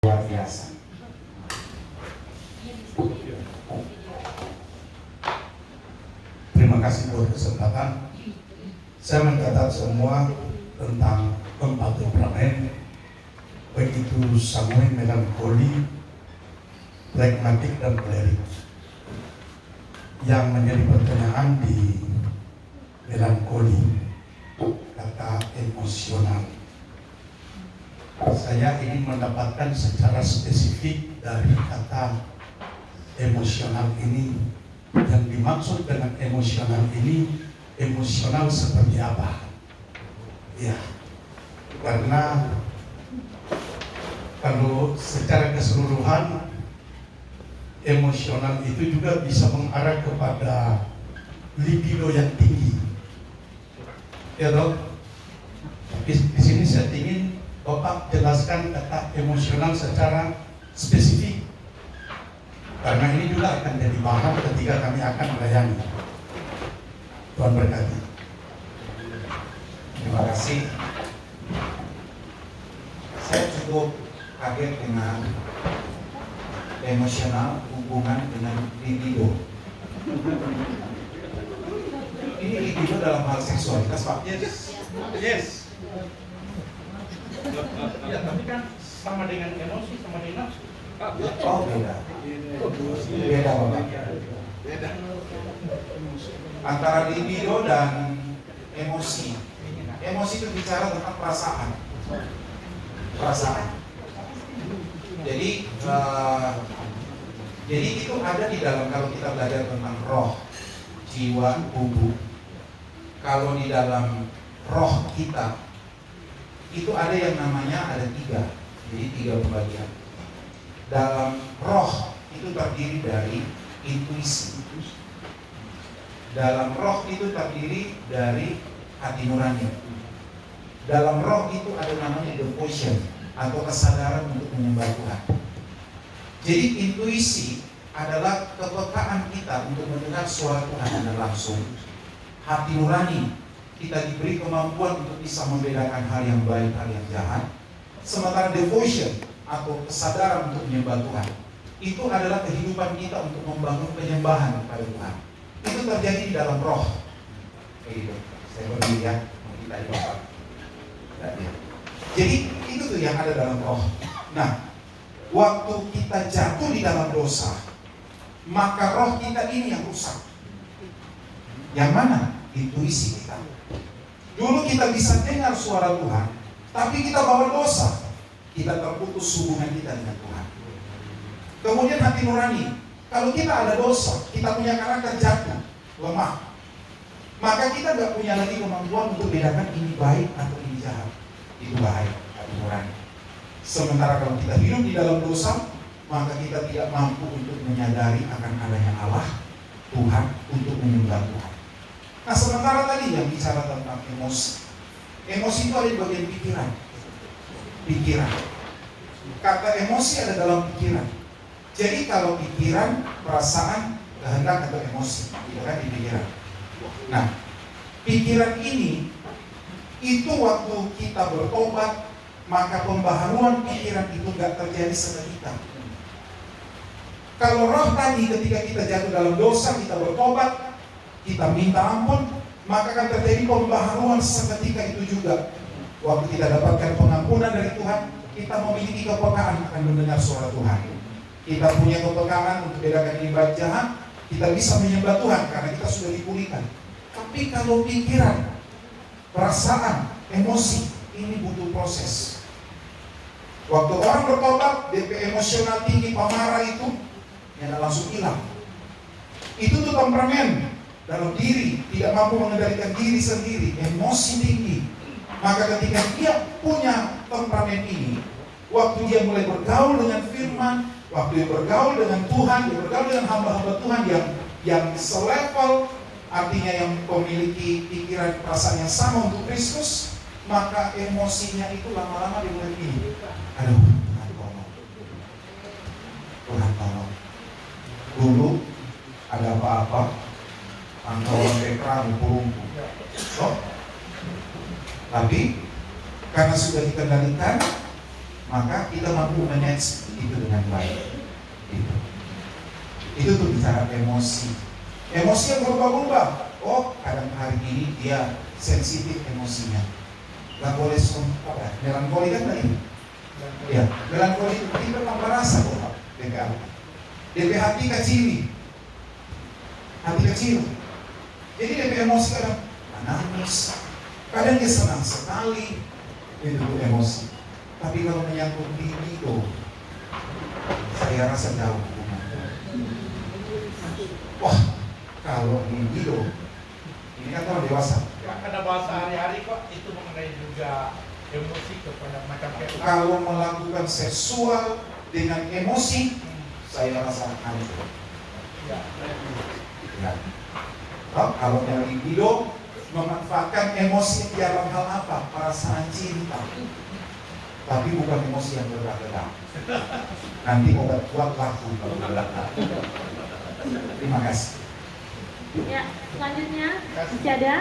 luar biasa. Terima kasih buat kesempatan. Saya mencatat semua tentang keempat temperamen, baik itu sanguin, melankoli, pragmatik, dan kolerik. Yang menjadi pertanyaan di melankoli, kata emosional. Saya ingin mendapatkan secara spesifik dari kata emosional ini, yang dimaksud dengan emosional ini, emosional seperti apa? Ya, karena kalau secara keseluruhan emosional itu juga bisa mengarah kepada libido yang tinggi, ya toh? Tapi di sini saya ingin Bapak jelaskan kata emosional secara spesifik, karena ini juga akan jadi bahan ketika kami akan melayani. Tuhan berkati. Terima kasih. Saya cukup kaget dengan emosional hubungan dengan libido. Ini libido dalam hal seksualitas, Pak? Yes. Ya, tapi kan sama dengan emosi, sama dengan nafsu. Oh, beda. Beda, Bapak. Beda. Antara libido dan emosi. Emosi itu bicara tentang perasaan. Jadi itu ada di dalam, kalau kita belajar tentang roh, jiwa, tubuh. Kalau di dalam roh kita itu ada yang namanya ada tiga. Jadi tiga pembagian. Dalam roh itu terdiri dari intuisi. Dalam roh itu terdiri dari hati nurani. Dalam roh itu ada namanya devotion atau kesadaran untuk menyembah Tuhan. Jadi intuisi adalah kepekaan kita untuk mendengar suara Tuhan dengan langsung. Hati nurani, kita diberi kemampuan untuk bisa membedakan hal yang baik, hal yang jahat. Sementara devotion atau kesadaran untuk menyembah Tuhan, itu adalah kehidupan kita untuk membangun penyembahan kepada Tuhan. Itu terjadi di dalam roh. Begitu. Saya berdiri ya, kita di Bapak. Jadi itu tuh yang ada dalam roh. Nah, waktu kita jatuh di dalam dosa, maka roh kita ini yang rusak. Yang mana? Intuisi kita. Dulu kita bisa dengar suara Tuhan, tapi kita bawa dosa, kita terputus hubungan kita dengan Tuhan. Kemudian hati nurani. Kalau kita ada dosa, kita punya karakter jatuh, lemah, maka kita gak punya lagi kemampuan untuk bedakan ini baik atau ini jahat. Itu bahaya, hati nurani. Sementara kalau kita hidup di dalam dosa, maka kita tidak mampu untuk menyadari akan adanya Allah, Tuhan, untuk menyembah Tuhan. Nah, sementara tadi yang bicara tentang emosi. Emosi itu ada di bagian pikiran. Pikiran. Kata emosi ada dalam pikiran. Jadi kalau pikiran, perasaan, kehendak atau emosi, itu kan di pikiran. Nah, pikiran ini itu waktu kita bertobat, maka pembaharuan pikiran itu gak terjadi seketika. Kalau roh tadi ketika kita jatuh dalam dosa, kita bertobat, kita minta ampun, maka akan terjadi pembaharuan seketika itu juga. Waktu kita dapatkan pengampunan dari Tuhan, kita memiliki kepekaan akan mendengar suara Tuhan. Kita punya kepekaan untuk bedakan ini baik jahat, kita bisa menyembah Tuhan karena kita sudah dipulihkan. Tapi kalau pikiran, perasaan, emosi, ini butuh proses. Waktu orang bertobat, DP emosional tinggi, pemarah itu, ya langsung hilang. Itu tuh temperamen dalam diri, tidak mampu mengendalikan diri sendiri, emosi tinggi. Maka ketika dia punya temperamen ini, waktu dia mulai bergaul dengan firman, waktu dia bergaul dengan Tuhan, dia bergaul dengan hamba-hamba Tuhan yang selevel, artinya yang memiliki pikiran perasaan yang sama untuk Kristus, maka emosinya itu lama-lama dimulai ini. Aduh, Tuhan tolong. Tuhan tolong. Dulu ada apa-apa, pantauan dekra lumpuh-lumpuh. Tapi karena sudah dikendalikan, maka kita mampu manage itu dengan baik. Gitu. Itu tuh bicara emosi. Emosi yang berubah-ubah. Oh, kadang hari ini dia sensitif emosinya. Gak boleh melankoli kan tadi? Ya, melankoli itu kita memang merasa kok, DPA. DP hati kecil. Hati kecil. Jadi DP emosi kadang menangis. Kadang dia senang sekali. Itu tuh emosi. Tapi kalau menyangkut libido, saya rasa jauh. Wah, kalau libido, ini kan orang dewasa. Karena bahasa hari-hari kok itu mengenai juga emosi kepada macam kayak Kalau melakukan seksual dengan emosi, saya rasa aneh. ya. Ya. Kalau yang libido memanfaatkan emosi dalam hal apa? Perasaan cinta. Tapi bukan emosi yang berat-berat. Nanti obat kuat laku. Terima kasih. Ya, selanjutnya masih ada